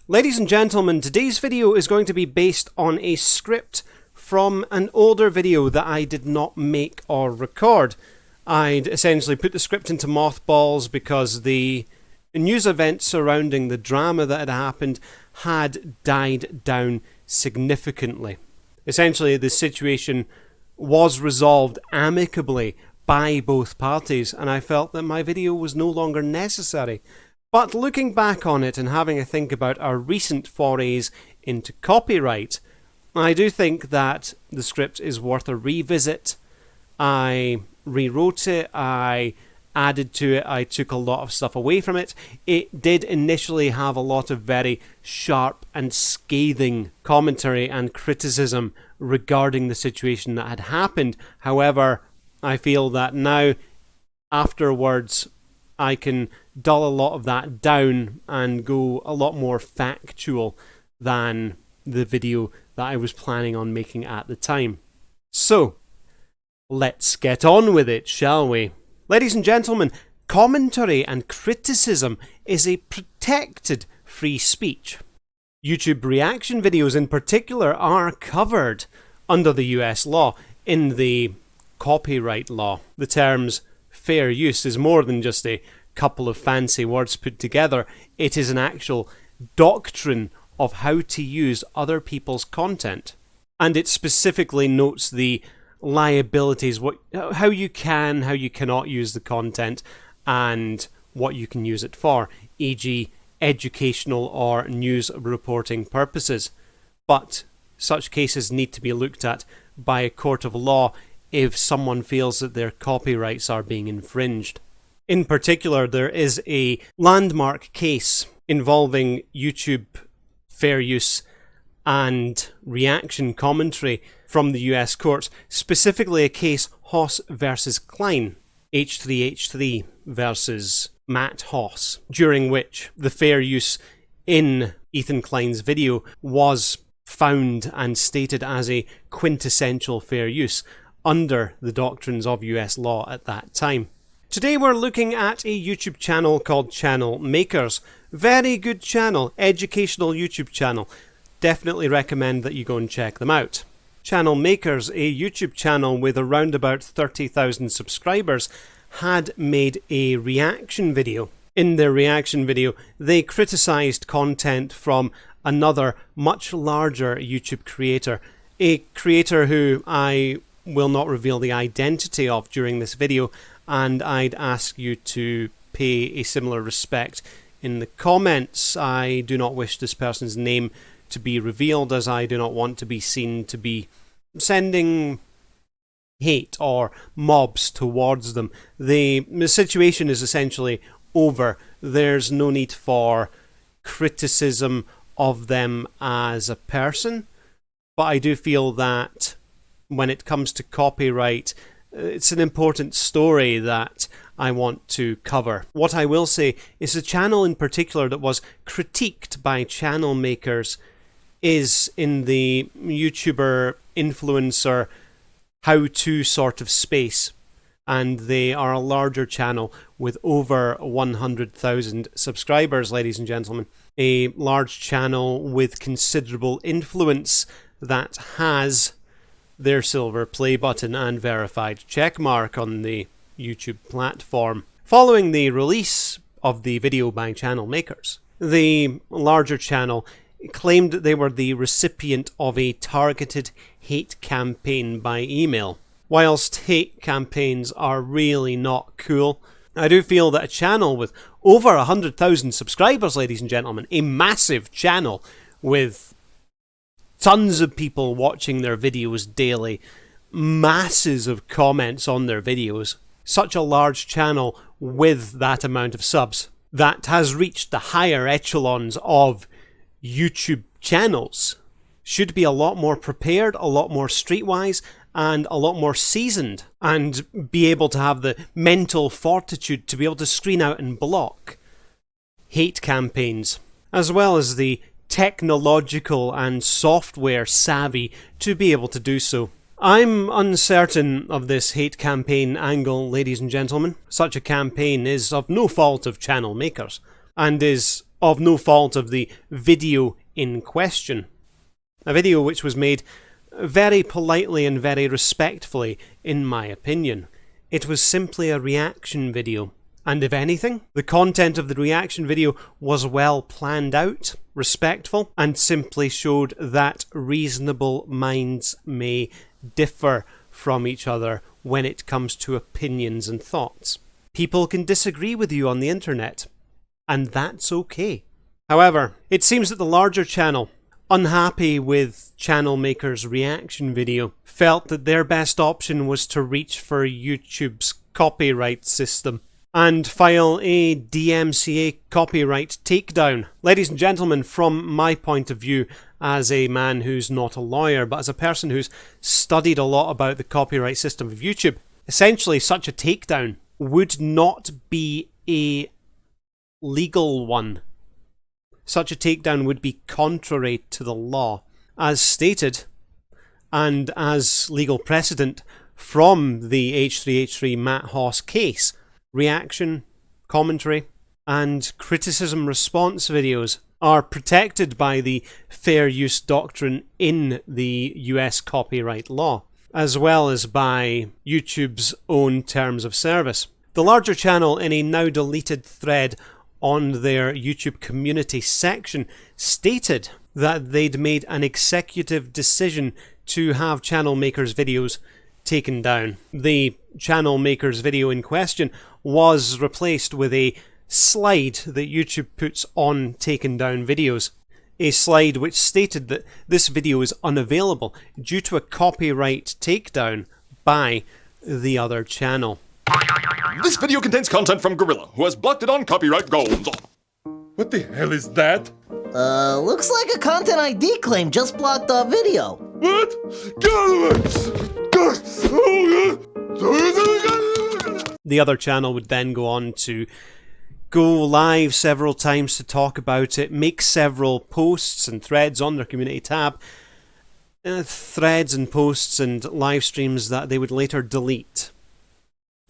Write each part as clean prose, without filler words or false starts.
Ladies and gentlemen, today's video is going to be based on a script from an older video that I did not make or record. I'd essentially put the script into mothballs because the news events surrounding the drama that had happened had died down significantly. Essentially, the situation was resolved amicably by both parties, and I felt that my video was no longer necessary. But looking back on it and having a think about our recent forays into copyright, I do think that the script is worth a revisit. I rewrote it, I added to it, I took a lot of stuff away from it. It did initially have a lot of very sharp and scathing commentary and criticism regarding the situation that had happened. However, I feel that now, afterwards, I can dull a lot of that down and go a lot more factual than the video that I was planning on making at the time. So, let's get on with it, shall we? Ladies and gentlemen, commentary and criticism is a protected free speech. YouTube reaction videos in particular are covered under the US law in the copyright law. The terms fair use is more than just a couple of fancy words put together. It is an actual doctrine of how to use other people's content. And it specifically notes the liabilities, how you can, how you cannot use the content, and what you can use it for, e.g. educational or news reporting purposes. But such cases need to be looked at by a court of law if someone feels that their copyrights are being infringed. In particular, there is a landmark case involving YouTube fair use and reaction commentary from the US courts, specifically a case Hoss versus Klein, H3H3 versus Matt Hoss, during which the fair use in Ethan Klein's video was found and stated as a quintessential fair use under the doctrines of US law at that time. Today we're looking at a YouTube channel called Channel Makers. Very good channel, educational YouTube channel. Definitely recommend that you go and check them out. Channel Makers, a YouTube channel with around about 30,000 subscribers, had made a reaction video. In their reaction video, they criticised content from another much larger YouTube creator, a creator who I will not reveal the identity of during this video, and I'd ask you to pay a similar respect in the comments. I do not wish this person's name to be revealed, as I do not want to be seen to be sending hate or mobs towards them. The situation is essentially over. There's no need for criticism of them as a person, but I do feel that when it comes to copyright, it's an important story that I want to cover. What I will say is the channel in particular that was critiqued by Channel Makers is in the YouTuber influencer how-to sort of space, and they are a larger channel with over 100,000 subscribers, ladies and gentlemen. A large channel with considerable influence that has their silver play button and verified checkmark on the YouTube platform. Following the release of the video by Channel Makers, the larger channel claimed that they were the recipient of a targeted hate campaign by email. Whilst hate campaigns are really not cool, I do feel that a channel with over 100,000 subscribers, ladies and gentlemen, a massive channel with tons of people watching their videos daily, masses of comments on their videos, such a large channel with that amount of subs that has reached the higher echelons of YouTube channels should be a lot more prepared, a lot more streetwise, and a lot more seasoned, and be able to have the mental fortitude to be able to screen out and block hate campaigns, as well as the technological and software savvy to be able to do so. I'm uncertain of this hate campaign angle, ladies and gentlemen. Such a campaign is of no fault of Channel Makers, and is of no fault of the video in question. A video which was made very politely and very respectfully, in my opinion. It was simply a reaction video. And if anything, the content of the reaction video was well planned out, respectful, and simply showed that reasonable minds may differ from each other when it comes to opinions and thoughts. People can disagree with you on the internet, and that's okay. However, it seems that the larger channel, unhappy with Channel Maker's reaction video, felt that their best option was to reach for YouTube's copyright system and file a DMCA copyright takedown. Ladies and gentlemen, from my point of view, as a man who's not a lawyer, but as a person who's studied a lot about the copyright system of YouTube, essentially such a takedown would not be a legal one. Such a takedown would be contrary to the law. As stated, and as legal precedent from the H3H3 Matt Hoss case, reaction, commentary, and criticism response videos are protected by the fair use doctrine in the US copyright law, as well as by YouTube's own terms of service. The larger channel, in a now deleted thread on their YouTube community section, stated that they'd made an executive decision to have Channel Maker's videos taken down. The Channel Maker's video in question was replaced with a slide that YouTube puts on taken down videos. A slide which stated that this video is unavailable due to a copyright takedown by the other channel. This video contains content from Gorilla, who has blocked it on copyright grounds. What the hell is that? Looks like a content ID claim just blocked our video. What? The other channel would then go on to go live several times to talk about it, make several posts and threads on their community tab, threads and posts and live streams that they would later delete.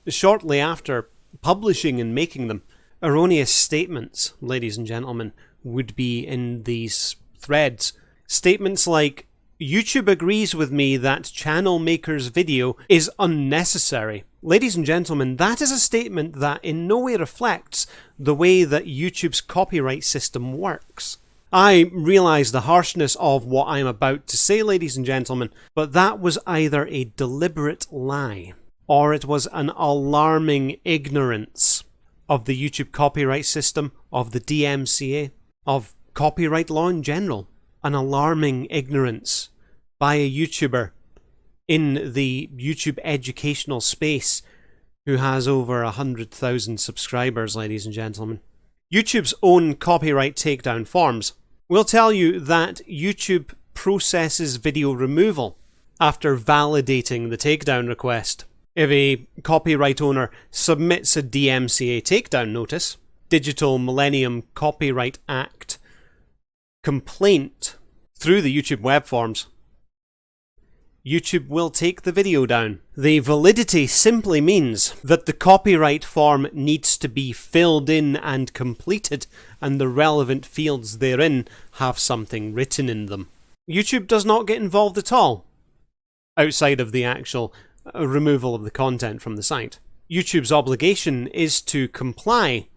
Shortly after publishing and making them, erroneous statements, ladies and gentlemen, would be in these threads. Statements like, YouTube agrees with me that Channel Maker's video is unnecessary. Ladies and gentlemen, that is a statement that in no way reflects the way that YouTube's copyright system works. I realise the harshness of what I'm about to say, ladies and gentlemen, but that was either a deliberate lie, or it was an alarming ignorance of the YouTube copyright system, of the DMCA, of copyright law in general. An alarming ignorance by a YouTuber in the YouTube educational space who has over 100,000 subscribers, ladies and gentlemen. YouTube's own copyright takedown forms will tell you that YouTube processes video removal after validating the takedown request. If a copyright owner submits a DMCA takedown notice, Digital Millennium Copyright Act complaint, through the YouTube web forms, YouTube will take the video down. The validity simply means that the copyright form needs to be filled in and completed, and the relevant fields therein have something written in them. YouTube does not get involved at all, outside of the actual removal of the content from the site. YouTube's obligation is to comply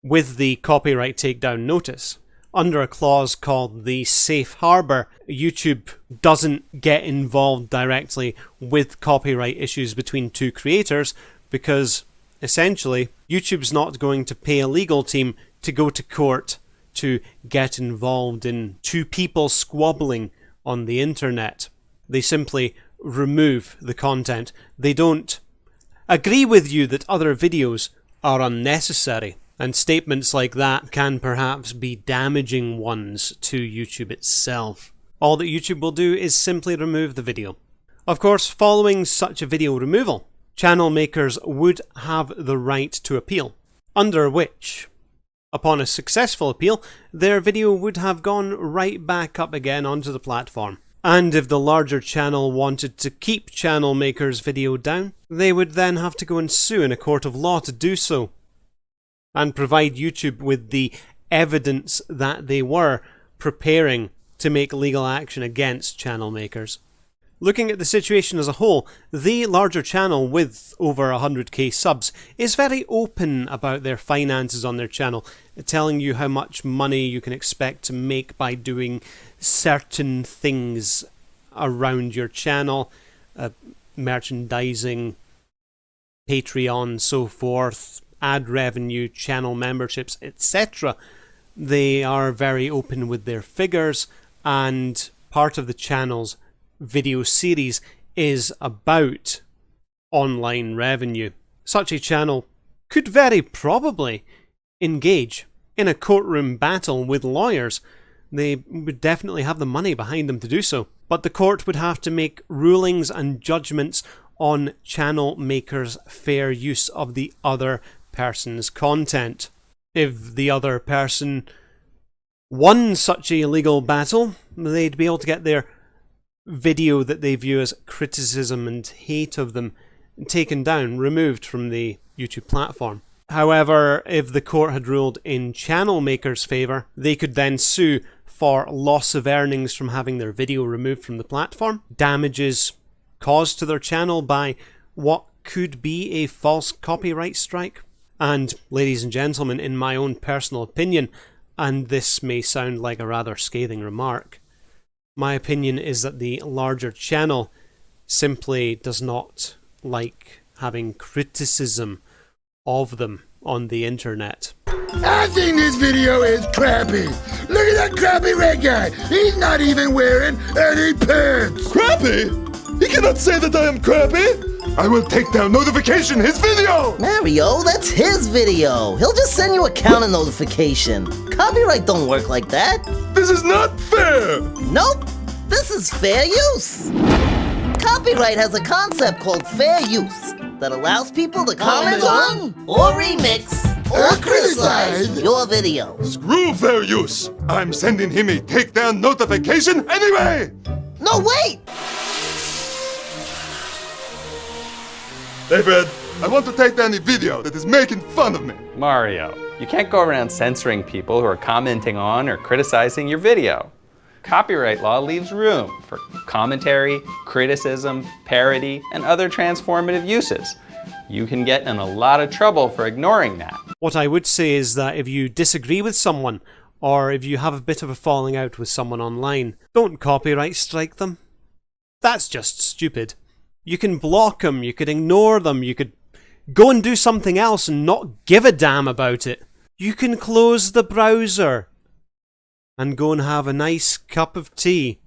with the copyright takedown notice. Under a clause called the Safe Harbor, YouTube doesn't get involved directly with copyright issues between two creators because, essentially, YouTube's not going to pay a legal team to go to court to get involved in two people squabbling on the internet. They simply remove the content. They don't agree with you that other videos are unnecessary. And statements like that can perhaps be damaging ones to YouTube itself. All that YouTube will do is simply remove the video. Of course, following such a video removal, channel makers would have the right to appeal, under which, upon a successful appeal, their video would have gone right back up again onto the platform. And if the larger channel wanted to keep channel makers' video down, they would then have to go and sue in a court of law to do so, and provide YouTube with the evidence that they were preparing to make legal action against channel makers. Looking at the situation as a whole, the larger channel with over 100k subs is very open about their finances on their channel, telling you how much money you can expect to make by doing certain things around your channel, merchandising, Patreon, so forth, ad revenue, channel memberships, etc. They are very open with their figures, and part of the channel's video series is about online revenue. Such a channel could very probably engage in a courtroom battle with lawyers. They would definitely have the money behind them to do so. But the court would have to make rulings and judgments on channel makers' fair use of the other person's content. If the other person won such a legal battle, they'd be able to get their video that they view as criticism and hate of them taken down, removed from the YouTube platform. However, if the court had ruled in channel makers' favour, they could then sue for loss of earnings from having their video removed from the platform, damages caused to their channel by what could be a false copyright strike. And, ladies and gentlemen, in my own personal opinion, and this may sound like a rather scathing remark, my opinion is that the larger channel simply does not like having criticism of them on the internet. I think this video is crappy. Look at that crappy red guy. He's not even wearing any pants. Crappy? He cannot say that I am crappy! I will take down notification his video! Mario, that's his video. He'll just send you a counter notification. Copyright don't work like that. This is not fair! Nope, this is fair use. Copyright has a concept called fair use that allows people to comment on, or remix, or criticize your video. Screw fair use! I'm sending him a takedown notification anyway! No, wait! Hey Fred, I want to take down a video that is making fun of me. Mario, you can't go around censoring people who are commenting on or criticizing your video. Copyright law leaves room for commentary, criticism, parody, and other transformative uses. You can get in a lot of trouble for ignoring that. What I would say is that if you disagree with someone, or if you have a bit of a falling out with someone online, don't copyright strike them. That's just stupid. You can block them, you could ignore them, you could go and do something else and not give a damn about it. You can close the browser and go and have a nice cup of tea.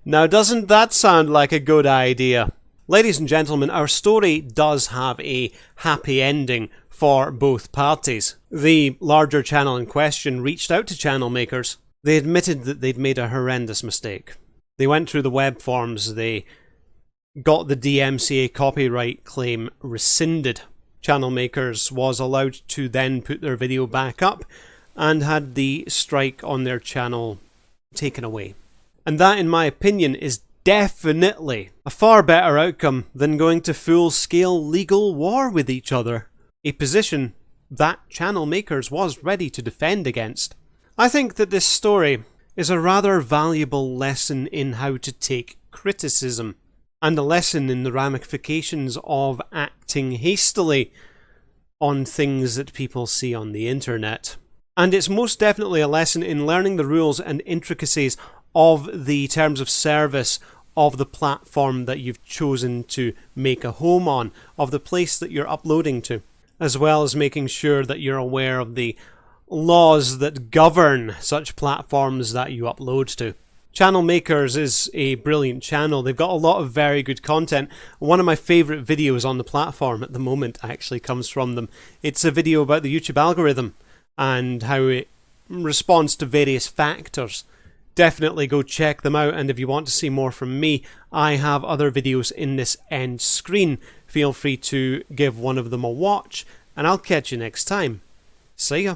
Now, doesn't that sound like a good idea? Ladies and gentlemen, our story does have a happy ending for both parties. The larger channel in question reached out to channel makers. They admitted that they'd made a horrendous mistake. They went through the web forms, they got the DMCA copyright claim rescinded. Channel makers was allowed to then put their video back up and had the strike on their channel taken away. And that, in my opinion, is definitely a far better outcome than going to full-scale legal war with each other, a position that channel makers was ready to defend against. I think that this story is a rather valuable lesson in how to take criticism, and a lesson in the ramifications of acting hastily on things that people see on the internet. And it's most definitely a lesson in learning the rules and intricacies of the terms of service of the platform that you've chosen to make a home on, of the place that you're uploading to, as well as making sure that you're aware of the laws that govern such platforms that you upload to. Channel Makers is a brilliant channel. They've got a lot of very good content. One of my favourite videos on the platform at the moment actually comes from them. It's a video about the YouTube algorithm and how it responds to various factors. Definitely go check them out, and if you want to see more from me, I have other videos in this end screen. Feel free to give one of them a watch, and I'll catch you next time. See ya.